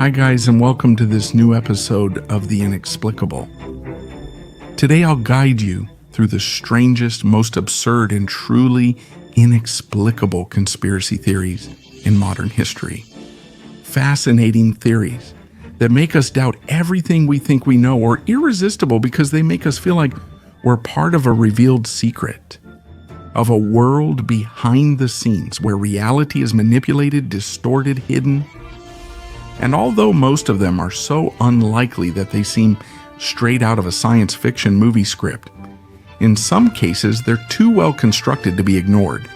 Hi guys, and welcome to this new episode of The Inexplicable. Today I'll guide you through the strangest, most absurd, and truly inexplicable conspiracy theories in modern history. Fascinating theories that make us doubt everything we think we know, or irresistible because they make us feel like we're part of a revealed secret, of a world behind the scenes where reality is manipulated, distorted, hidden. And although most of them are so unlikely that they seem straight out of a science fiction movie script, in some cases they're too well constructed to be ignored.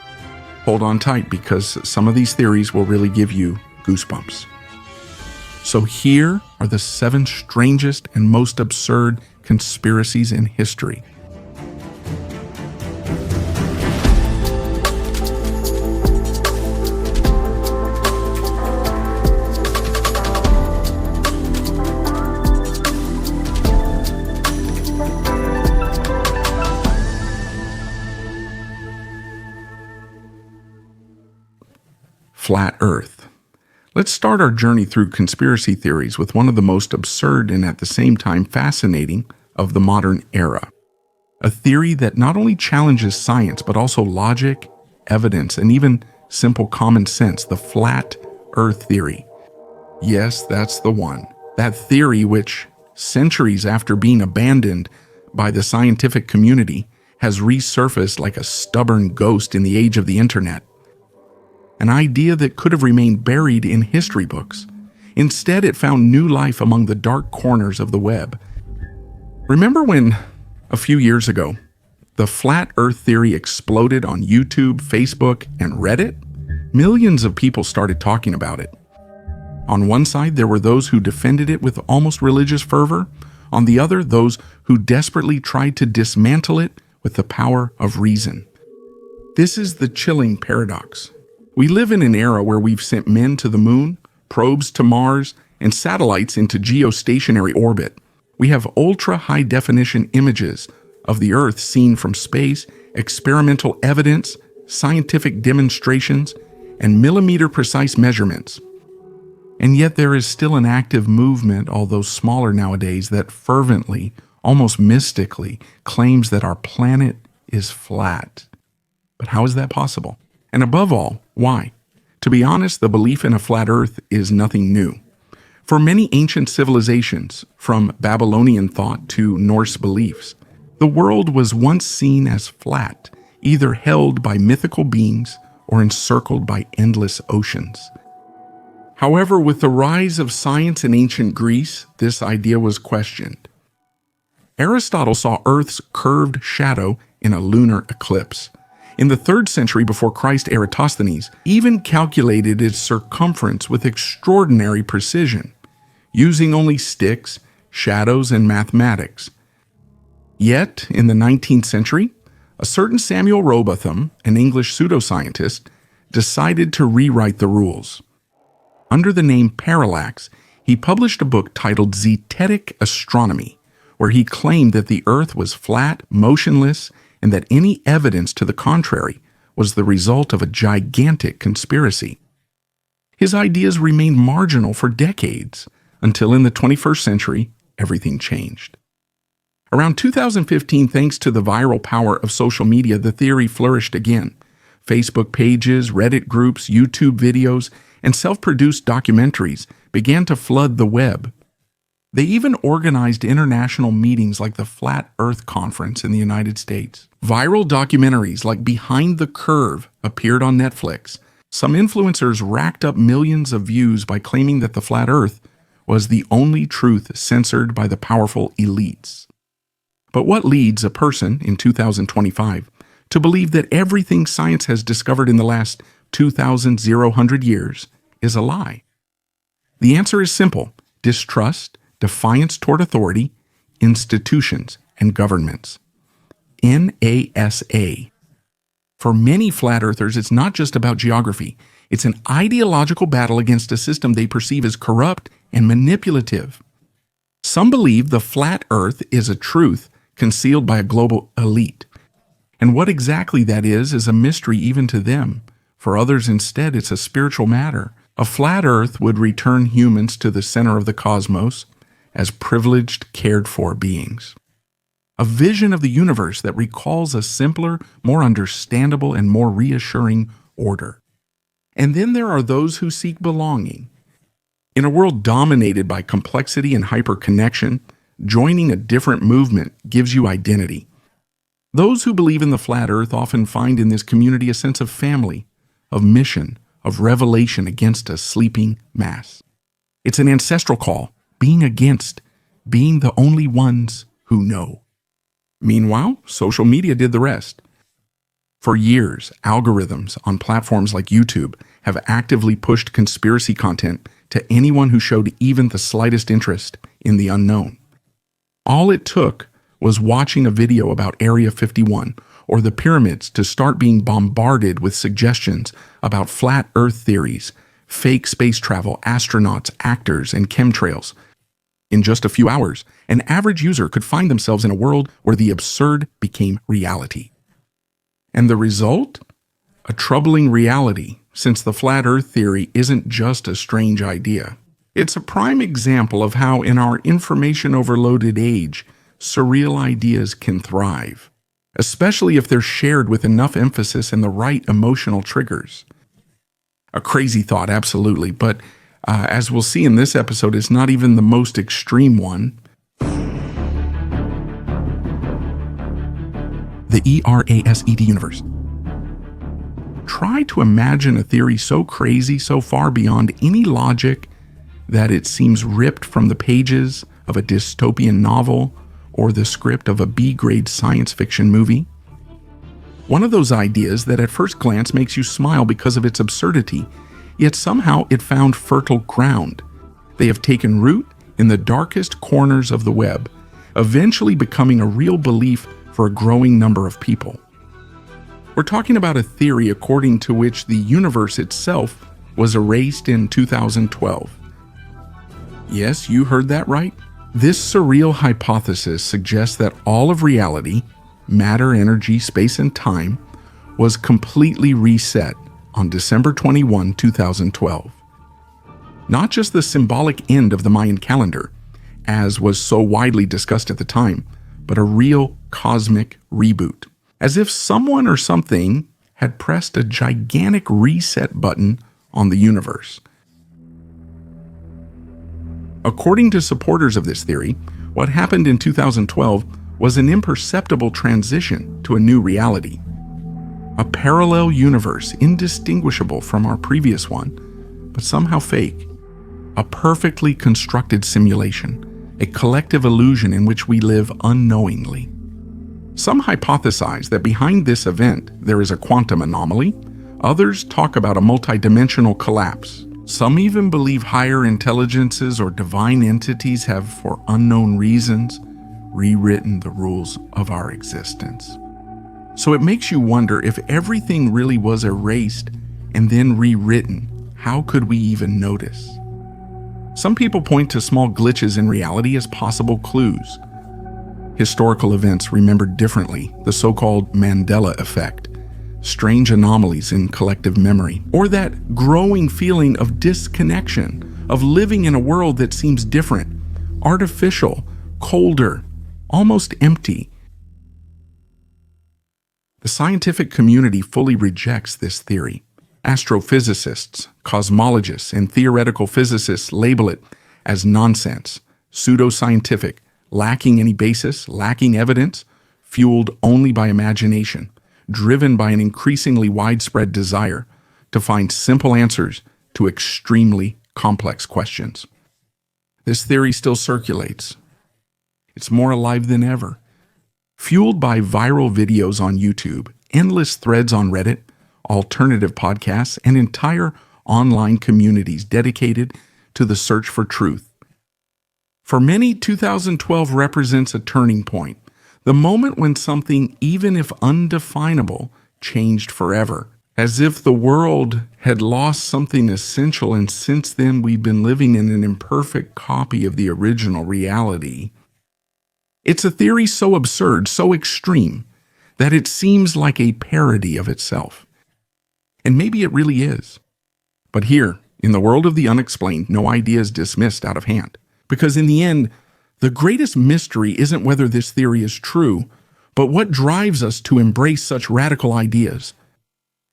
Hold on tight, because some of these theories will really give you goosebumps. So here are the 7 strangest and most absurd conspiracies in history. Flat Earth. Let's start our journey through conspiracy theories with one of the most absurd and at the same time fascinating of the modern era. A theory that not only challenges science but also logic, evidence, and even simple common sense, the Flat Earth theory. Yes, that's the one. That theory which, centuries after being abandoned by the scientific community, has resurfaced like a stubborn ghost in the age of the internet. An idea that could have remained buried in history books. Instead, it found new life among the dark corners of the web. Remember when, a few years ago, the Flat Earth theory exploded on YouTube, Facebook, and Reddit? Millions of people started talking about it. On one side, there were those who defended it with almost religious fervor. On the other, those who desperately tried to dismantle it with the power of reason. This is the chilling paradox. We live in an era where we've sent men to the moon, probes to Mars, and satellites into geostationary orbit. We have ultra-high-definition images of the Earth seen from space, experimental evidence, scientific demonstrations, and millimeter-precise measurements. And yet there is still an active movement, although smaller nowadays, that fervently, almost mystically, claims that our planet is flat. But how is that possible? And above all, why? To be honest, the belief in a flat Earth is nothing new. For many ancient civilizations, from Babylonian thought to Norse beliefs, the world was once seen as flat, either held by mythical beings or encircled by endless oceans. However, with the rise of science in ancient Greece, this idea was questioned. Aristotle saw Earth's curved shadow in a lunar eclipse. In the 3rd century before Christ, Eratosthenes even calculated its circumference with extraordinary precision, using only sticks, shadows, and mathematics. Yet, in the 19th century, a certain Samuel Rowbotham, an English pseudoscientist, decided to rewrite the rules. Under the name Parallax, he published a book titled Zetetic Astronomy, where he claimed that the Earth was flat, motionless, and that any evidence to the contrary was the result of a gigantic conspiracy. His ideas remained marginal for decades, until in the 21st century, everything changed. Around 2015, thanks to the viral power of social media, the theory flourished again. Facebook pages, Reddit groups, YouTube videos, and self-produced documentaries began to flood the web. They even organized international meetings like the Flat Earth Conference in the United States. Viral documentaries like Behind the Curve appeared on Netflix. Some influencers racked up millions of views by claiming that the flat Earth was the only truth censored by the powerful elites. But what leads a person in 2025 to believe that everything science has discovered in the last 2,000 years is a lie? The answer is simple: distrust, defiance toward authority, institutions, and governments. NASA. For many flat earthers, it's not just about geography. It's an ideological battle against a system they perceive as corrupt and manipulative. Some believe the flat earth is a truth concealed by a global elite. And what exactly that is a mystery even to them. For others, instead, it's a spiritual matter, A flat Earth would return humans to the center of the cosmos as privileged, cared-for beings. A vision of the universe that recalls a simpler, more understandable, and more reassuring order. And then there are those who seek belonging. In a world dominated by complexity and hyperconnection, joining a different movement gives you identity. Those who believe in the flat Earth often find in this community a sense of family, of mission, of revelation against a sleeping mass. It's an ancestral call, being against, being the only ones who know. Meanwhile, social media did the rest. For years, algorithms on platforms like YouTube have actively pushed conspiracy content to anyone who showed even the slightest interest in the unknown. All it took was watching a video about Area 51 or the pyramids to start being bombarded with suggestions about flat Earth theories, fake space travel, astronauts, actors, and chemtrails. In just a few hours, an average user could find themselves in a world where the absurd became reality. And the result? A troubling reality, since the flat Earth theory isn't just a strange idea. It's a prime example of how, in our information-overloaded age, surreal ideas can thrive, especially if they're shared with enough emphasis and the right emotional triggers. A crazy thought, absolutely, but as we'll see in this episode, it's not even the most extreme one. The ERASED universe. Try to imagine a theory so crazy, so far beyond any logic, that it seems ripped from the pages of a dystopian novel or the script of a B-grade science fiction movie. One of those ideas that at first glance makes you smile because of its absurdity, yet somehow it found fertile ground. They have taken root in the darkest corners of the web, eventually becoming a real belief for a growing number of people. We're talking about a theory according to which the universe itself was erased in 2012. Yes, you heard that right. This surreal hypothesis suggests that all of reality, matter, energy, space, and time, was completely reset on December 21, 2012. Not just the symbolic end of the Mayan calendar, as was so widely discussed at the time, but a real cosmic reboot. As if someone or something had pressed a gigantic reset button on the universe. According to supporters of this theory, what happened in 2012 was an imperceptible transition to a new reality. A parallel universe indistinguishable from our previous one, but somehow fake. A perfectly constructed simulation, a collective illusion in which we live unknowingly. Some hypothesize that behind this event there is a quantum anomaly. Others talk about a multidimensional collapse. Some even believe higher intelligences or divine entities have, for unknown reasons, rewritten the rules of our existence. So it makes you wonder, if everything really was erased and then rewritten, how could we even notice? Some people point to small glitches in reality as possible clues. Historical events remembered differently, the so-called Mandela effect, strange anomalies in collective memory, or that growing feeling of disconnection, of living in a world that seems different, artificial, colder, almost empty. The scientific community fully rejects this theory. Astrophysicists, cosmologists, and theoretical physicists label it as nonsense, pseudoscientific, lacking any basis, lacking evidence, fueled only by imagination, driven by an increasingly widespread desire to find simple answers to extremely complex questions. This theory still circulates. It's more alive than ever. Fueled by viral videos on YouTube, endless threads on Reddit, alternative podcasts, and entire online communities dedicated to the search for truth. For many, 2012 represents a turning point, the moment when something, even if undefinable, changed forever, as if the world had lost something essential, and since then we've been living in an imperfect copy of the original reality. It's a theory so absurd, so extreme, that it seems like a parody of itself. And maybe it really is. But here, In the world of the unexplained, no idea is dismissed out of hand. Because in the end, the greatest mystery isn't whether this theory is true, but what drives us to embrace such radical ideas.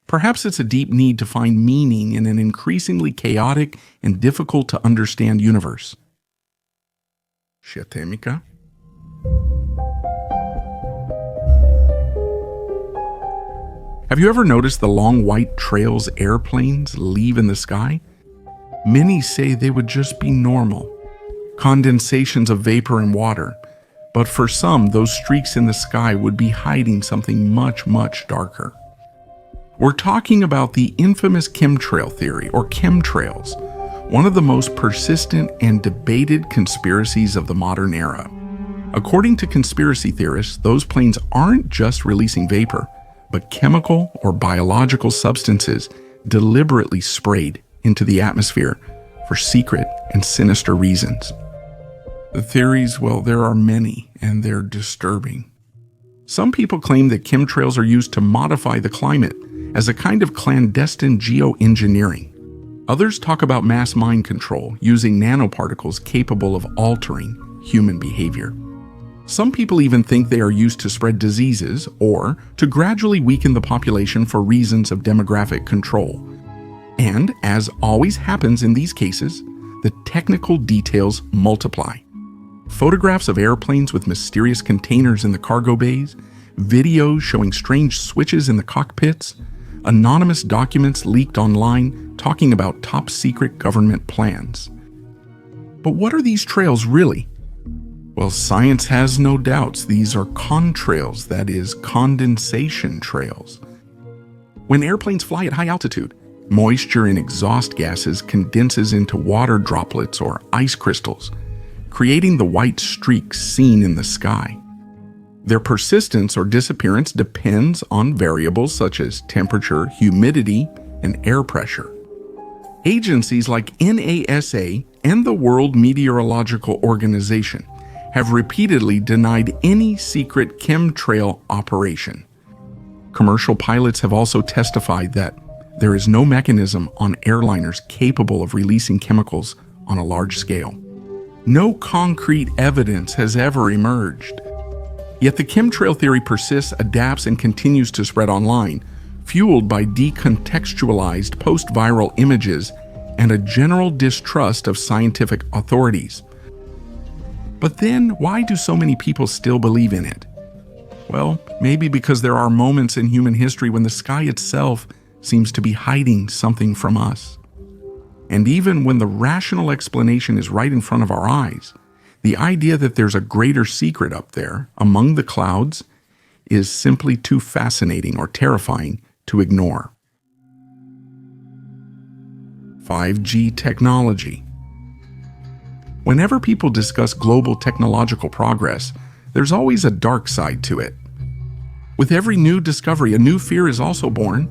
Perhaps it's a deep need to find meaning in an increasingly chaotic and difficult to understand universe. Siatemika? Have you ever noticed the long white trails airplanes leave in the sky? Many say they would just be normal, condensations of vapor and water, but for some, those streaks in the sky would be hiding something much, much darker. We're talking about the infamous chemtrail theory, or chemtrails, one of the most persistent and debated conspiracies of the modern era. According to conspiracy theorists, those planes aren't just releasing vapor, but chemical or biological substances deliberately sprayed into the atmosphere for secret and sinister reasons. The theories, well, there are many, and they're disturbing. Some people claim that chemtrails are used to modify the climate as a kind of clandestine geoengineering. Others talk about mass mind control using nanoparticles capable of altering human behavior. Some people even think they are used to spread diseases or to gradually weaken the population for reasons of demographic control. And, as always happens in these cases, the technical details multiply. Photographs of airplanes with mysterious containers in the cargo bays, videos showing strange switches in the cockpits, anonymous documents leaked online talking about top-secret government plans. But what are these trails really? Well, science has no doubts these are contrails, that is, condensation trails. When airplanes fly at high altitude, moisture in exhaust gases condenses into water droplets or ice crystals, creating the white streaks seen in the sky. Their persistence or disappearance depends on variables such as temperature, humidity, and air pressure. Agencies like NASA and the World Meteorological Organization have repeatedly denied any secret chemtrail operation. Commercial pilots have also testified that there is no mechanism on airliners capable of releasing chemicals on a large scale. No concrete evidence has ever emerged. Yet the chemtrail theory persists, adapts, and continues to spread online, fueled by decontextualized post-viral images and a general distrust of scientific authorities. But then, why do so many people still believe in it? Well, maybe because there are moments in human history when the sky itself seems to be hiding something from us. And even when the rational explanation is right in front of our eyes, the idea that there's a greater secret up there, among the clouds, is simply too fascinating or terrifying to ignore. 5G technology. Whenever people discuss global technological progress, there's always a dark side to it. With every new discovery, a new fear is also born.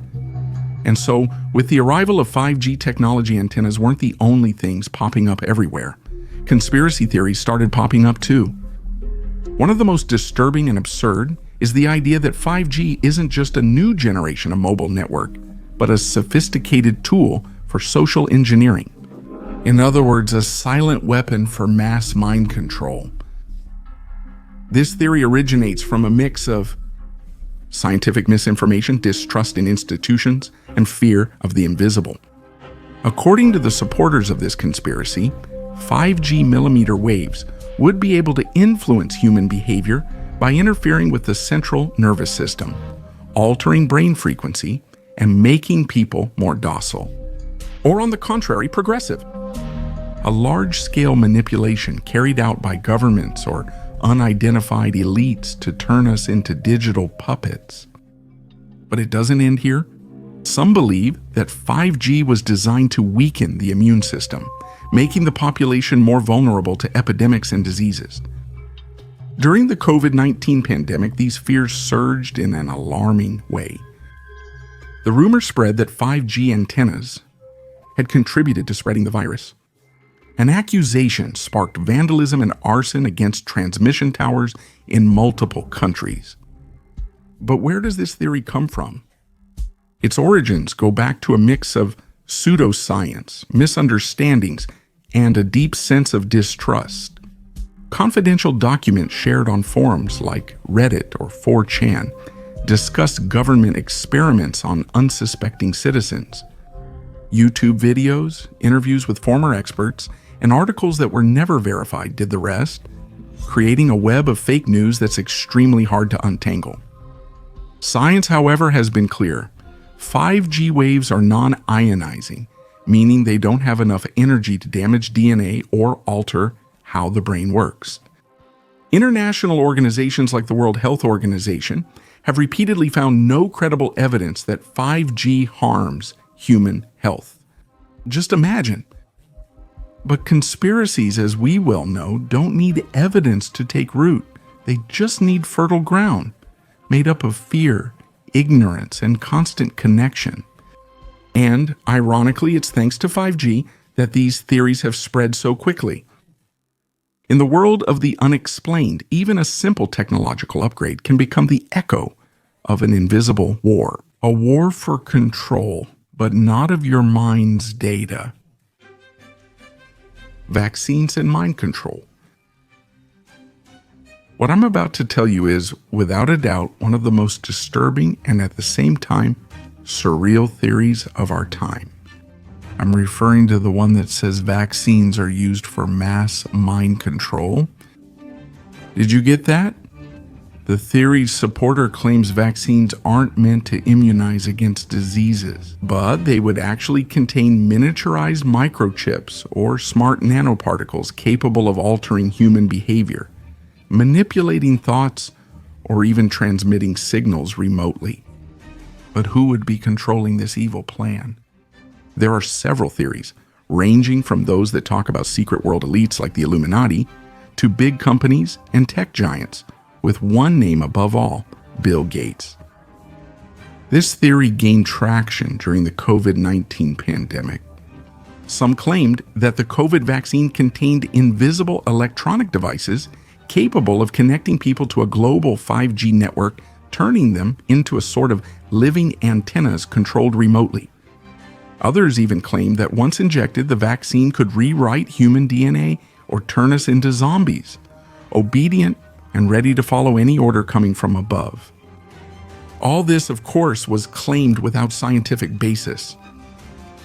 And so, with the arrival of 5G technology, antennas weren't the only things popping up everywhere. Conspiracy theories started popping up too. One of the most disturbing and absurd is the idea that 5G isn't just a new generation of mobile network, but a sophisticated tool for social engineering. In other words, a silent weapon for mass mind control. This theory originates from a mix of scientific misinformation, distrust in institutions, and fear of the invisible. According to the supporters of this conspiracy, 5G millimeter waves would be able to influence human behavior by interfering with the central nervous system, altering brain frequency, and making people more docile. Or on the contrary, progressive. A large-scale manipulation carried out by governments or unidentified elites to turn us into digital puppets. But it doesn't end here. Some believe that 5G was designed to weaken the immune system, making the population more vulnerable to epidemics and diseases. During the COVID-19 pandemic, these fears surged in an alarming way. The rumor spread that 5G antennas had contributed to spreading the virus. An accusation sparked vandalism and arson against transmission towers in multiple countries. But where does this theory come from? Its origins go back to a mix of pseudoscience, misunderstandings, and a deep sense of distrust. Confidential documents shared on forums like Reddit or 4chan discuss government experiments on unsuspecting citizens. YouTube videos, interviews with former experts, and articles that were never verified did the rest, creating a web of fake news that's extremely hard to untangle. Science, however, has been clear. 5G waves are non-ionizing, meaning they don't have enough energy to damage DNA or alter how the brain works. International organizations like the World Health Organization have repeatedly found no credible evidence that 5G harms human health. Just imagine. But conspiracies, as we well know, don't need evidence to take root. They just need fertile ground, made up of fear, ignorance, and constant connection. And, ironically, it's thanks to 5G that these theories have spread so quickly. In the world of the unexplained, even a simple technological upgrade can become the echo of an invisible war. A war for control, but not of your mind's data. Vaccines and mind control. What I'm about to tell you is, without a doubt, one of the most disturbing and at the same time surreal theories of our time. I'm referring to the one that says vaccines are used for mass mind control. Did you get that? The theory's supporter claims vaccines aren't meant to immunize against diseases, but they would actually contain miniaturized microchips or smart nanoparticles capable of altering human behavior, manipulating thoughts, or even transmitting signals remotely. But who would be controlling this evil plan? There are several theories, ranging from those that talk about secret world elites like the Illuminati, to big companies and tech giants, with one name above all, Bill Gates. This theory gained traction during the COVID-19 pandemic. Some claimed that the COVID vaccine contained invisible electronic devices capable of connecting people to a global 5G network, turning them into a sort of living antennas controlled remotely. Others even claimed that once injected, the vaccine could rewrite human DNA or turn us into zombies, obedient and ready to follow any order coming from above. All this, of course, was claimed without scientific basis.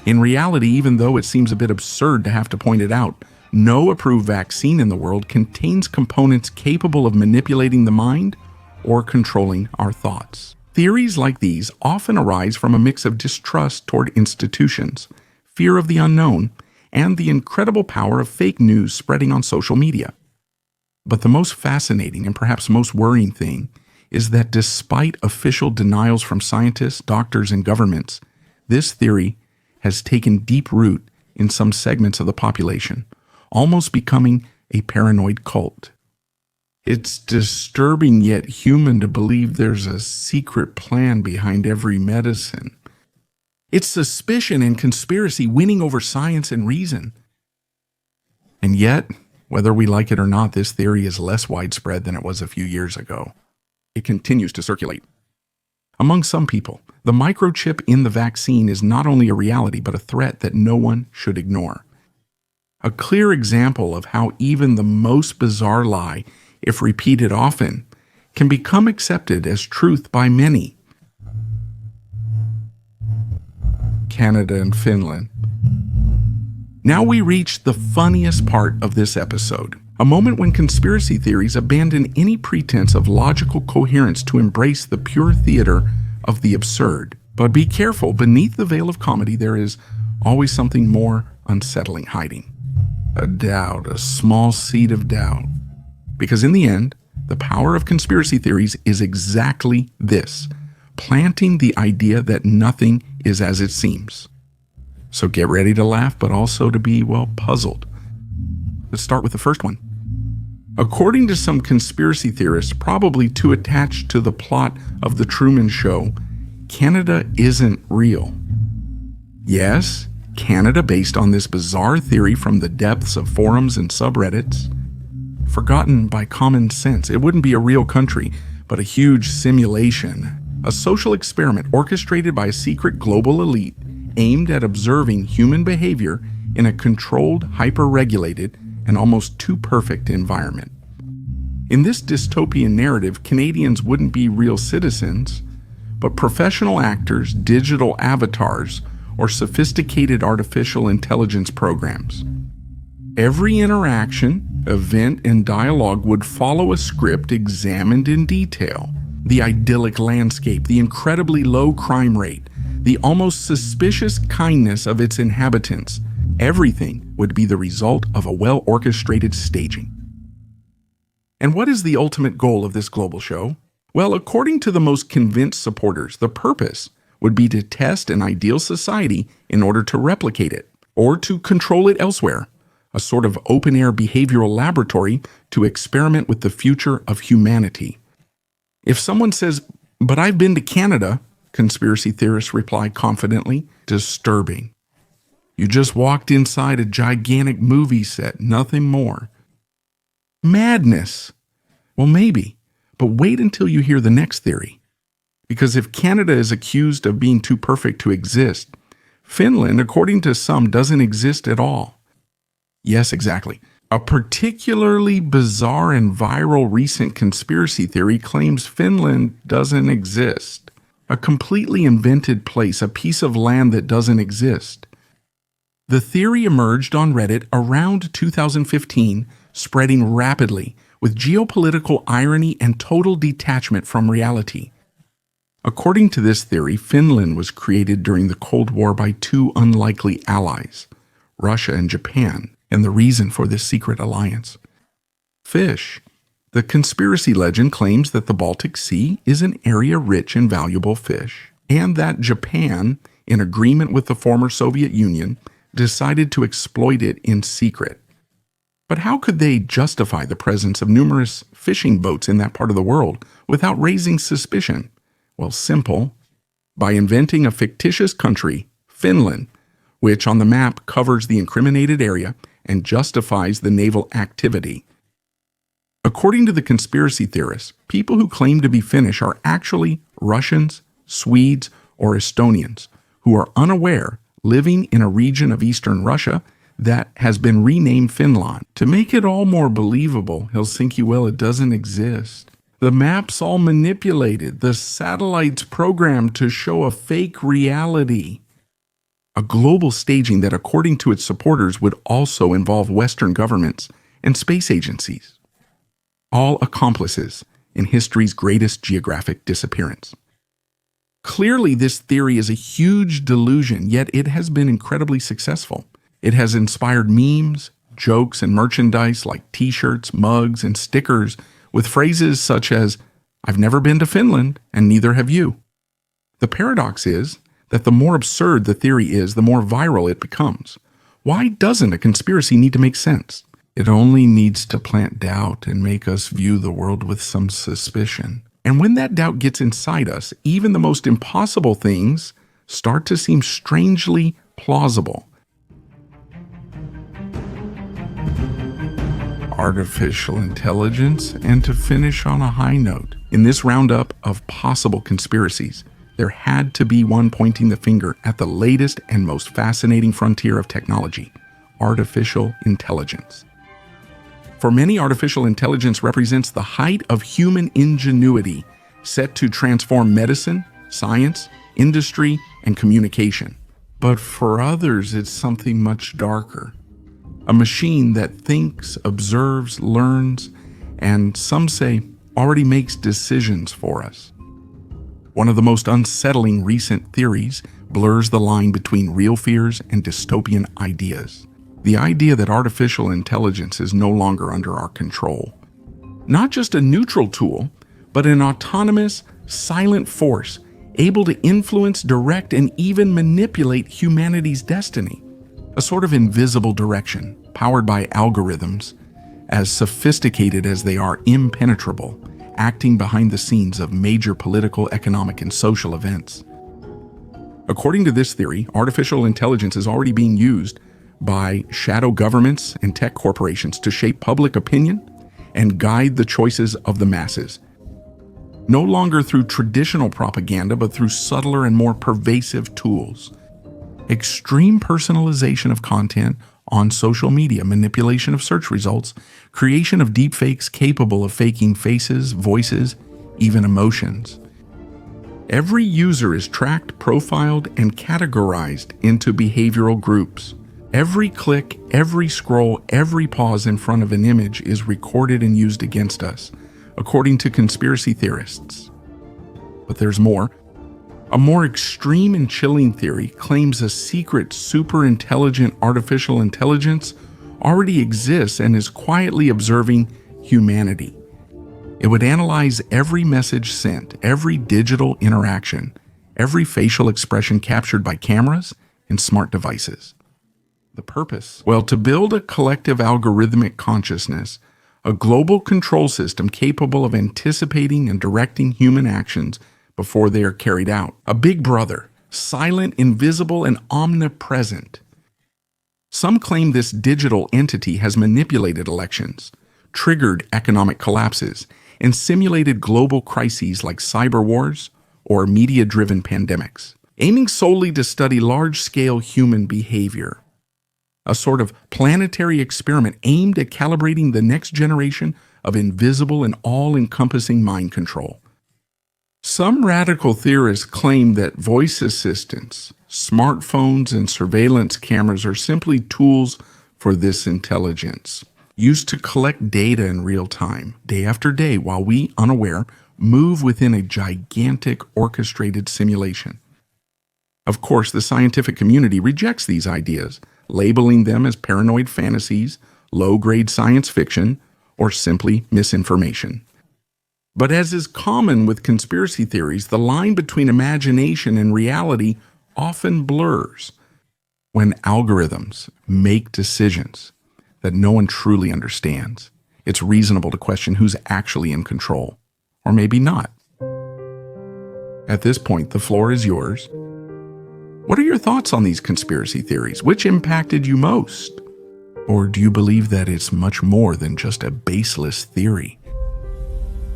In reality, even though it seems a bit absurd to have to point it out, no approved vaccine in the world contains components capable of manipulating the mind or controlling our thoughts. Theories like these often arise from a mix of distrust toward institutions, fear of the unknown, and the incredible power of fake news spreading on social media. But the most fascinating and perhaps most worrying thing is that despite official denials from scientists, doctors, and governments, this theory has taken deep root in some segments of the population, almost becoming a paranoid cult. It's disturbing yet human to believe there's a secret plan behind every medicine. It's suspicion and conspiracy winning over science and reason. And yet, whether we like it or not, this theory is less widespread than it was a few years ago. It continues to circulate. Among some people, the microchip in the vaccine is not only a reality, but a threat that no one should ignore. A clear example of how even the most bizarre lie, if repeated often, can become accepted as truth by many. Canada and Finland. Now we reach the funniest part of this episode, a moment when conspiracy theories abandon any pretense of logical coherence to embrace the pure theater of the absurd. But be careful, beneath the veil of comedy there is always something more unsettling hiding. A doubt, a small seed of doubt. Because in the end, the power of conspiracy theories is exactly this: planting the idea that nothing is as it seems. So get ready to laugh, but also to be, well, puzzled. Let's start with the first one. According to some conspiracy theorists, probably too attached to the plot of The Truman Show, Canada isn't real. Yes, Canada, based on this bizarre theory from the depths of forums and subreddits, forgotten by common sense. It wouldn't be a real country, but a huge simulation, a social experiment orchestrated by a secret global elite aimed at observing human behavior in a controlled, hyper-regulated, and almost too perfect environment. In this dystopian narrative, Canadians wouldn't be real citizens, but professional actors, digital avatars, or sophisticated artificial intelligence programs. Every interaction, event, and dialogue would follow a script examined in detail. The idyllic landscape, the incredibly low crime rate, the almost suspicious kindness of its inhabitants, everything would be the result of a well-orchestrated staging. And what is the ultimate goal of this global show? Well, according to the most convinced supporters, the purpose would be to test an ideal society in order to replicate it, or to control it elsewhere, a sort of open-air behavioral laboratory to experiment with the future of humanity. If someone says, "But I've been to Canada," conspiracy theorists reply confidently, "disturbing. You just walked inside a gigantic movie set, nothing more." Madness. Well, maybe, but wait until you hear the next theory. Because if Canada is accused of being too perfect to exist, Finland, according to some, doesn't exist at all. Yes, exactly. A particularly bizarre and viral recent conspiracy theory claims Finland doesn't exist. A completely invented place, a piece of land that doesn't exist. The theory emerged on Reddit around 2015, spreading rapidly, with geopolitical irony and total detachment from reality. According to this theory, Finland was created during the Cold War by two unlikely allies, Russia and Japan, and the reason for this secret alliance: fish. The conspiracy legend claims that the Baltic Sea is an area rich in valuable fish, and that Japan, in agreement with the former Soviet Union, decided to exploit it in secret. But how could they justify the presence of numerous fishing boats in that part of the world without raising suspicion? Well, simple. By inventing a fictitious country, Finland, which on the map covers the incriminated area and justifies the naval activity. According to the conspiracy theorists, people who claim to be Finnish are actually Russians, Swedes, or Estonians who are unaware, living in a region of eastern Russia that has been renamed Finland. To make it all more believable, Helsinki, well, it doesn't exist. The map's all manipulated, the satellites programmed to show a fake reality. A global staging that, according to its supporters, would also involve Western governments and space agencies. All accomplices in history's greatest geographic disappearance. Clearly, this theory is a huge delusion, yet it has been incredibly successful. It has inspired memes, jokes, and merchandise like t-shirts, mugs, and stickers with phrases such as, "I've never been to Finland, and neither have you." The paradox is that the more absurd the theory is, the more viral it becomes. Why doesn't a conspiracy need to make sense? It only needs to plant doubt and make us view the world with some suspicion. And when that doubt gets inside us, even the most impossible things start to seem strangely plausible. Artificial intelligence, and to finish on a high note, in this roundup of possible conspiracies, there had to be one pointing the finger at the latest and most fascinating frontier of technology: artificial intelligence. For many, artificial intelligence represents the height of human ingenuity, set to transform medicine, science, industry, and communication. But for others, it's something much darker. A machine that thinks, observes, learns, and some say already makes decisions for us. One of the most unsettling recent theories blurs the line between real fears and dystopian ideas. The idea that artificial intelligence is no longer under our control. Not just a neutral tool, but an autonomous, silent force able to influence, direct, and even manipulate humanity's destiny. A sort of invisible direction, powered by algorithms, as sophisticated as they are impenetrable, acting behind the scenes of major political, economic, and social events. According to this theory, artificial intelligence is already being used by shadow governments and tech corporations to shape public opinion and guide the choices of the masses. No longer through traditional propaganda, but through subtler and more pervasive tools. extreme personalization of content on social media, manipulation of search results, creation of deepfakes capable of faking faces, voices, even emotions. Every user is tracked, profiled, and categorized into behavioral groups. Every click, every scroll, every pause in front of an image is recorded and used against us, according to conspiracy theorists. But there's more. A more extreme and chilling theory claims a secret, super-intelligent artificial intelligence already exists and is quietly observing humanity. It would analyze every message sent, every digital interaction, every facial expression captured by cameras and smart devices. The purpose? Well, to build a collective algorithmic consciousness, a global control system capable of anticipating and directing human actions before they are carried out. A big brother, silent, invisible, and omnipresent. Some claim this digital entity has manipulated elections, triggered economic collapses, and simulated global crises like cyber wars or media-driven pandemics, aiming solely to study large-scale human behavior. A sort of planetary experiment aimed at calibrating the next generation of invisible and all-encompassing mind control. Some radical theorists claim that voice assistants, smartphones, and surveillance cameras are simply tools for this intelligence, used to collect data in real time, day after day, while we, unaware, move within a gigantic orchestrated simulation. Of course, the scientific community rejects these ideas, labeling them as paranoid fantasies, low-grade science fiction, or simply misinformation. But as is common with conspiracy theories, the line between imagination and reality often blurs. When algorithms make decisions that no one truly understands, it's reasonable to question who's actually in control, or maybe not. At this point, the floor is yours. What are your thoughts on these conspiracy theories? Which impacted you most? Or do you believe that it's much more than just a baseless theory?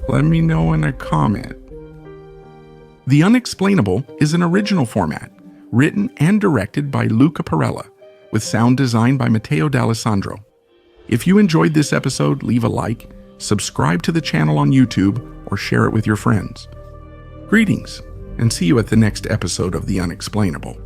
Let me know in a comment. The Unexplainable is an original format, written and directed by Luca Perella, with sound design by Matteo D'Alessandro. If you enjoyed this episode, leave a like, subscribe to the channel on YouTube, or share it with your friends. Greetings, and see you at the next episode of The Unexplainable.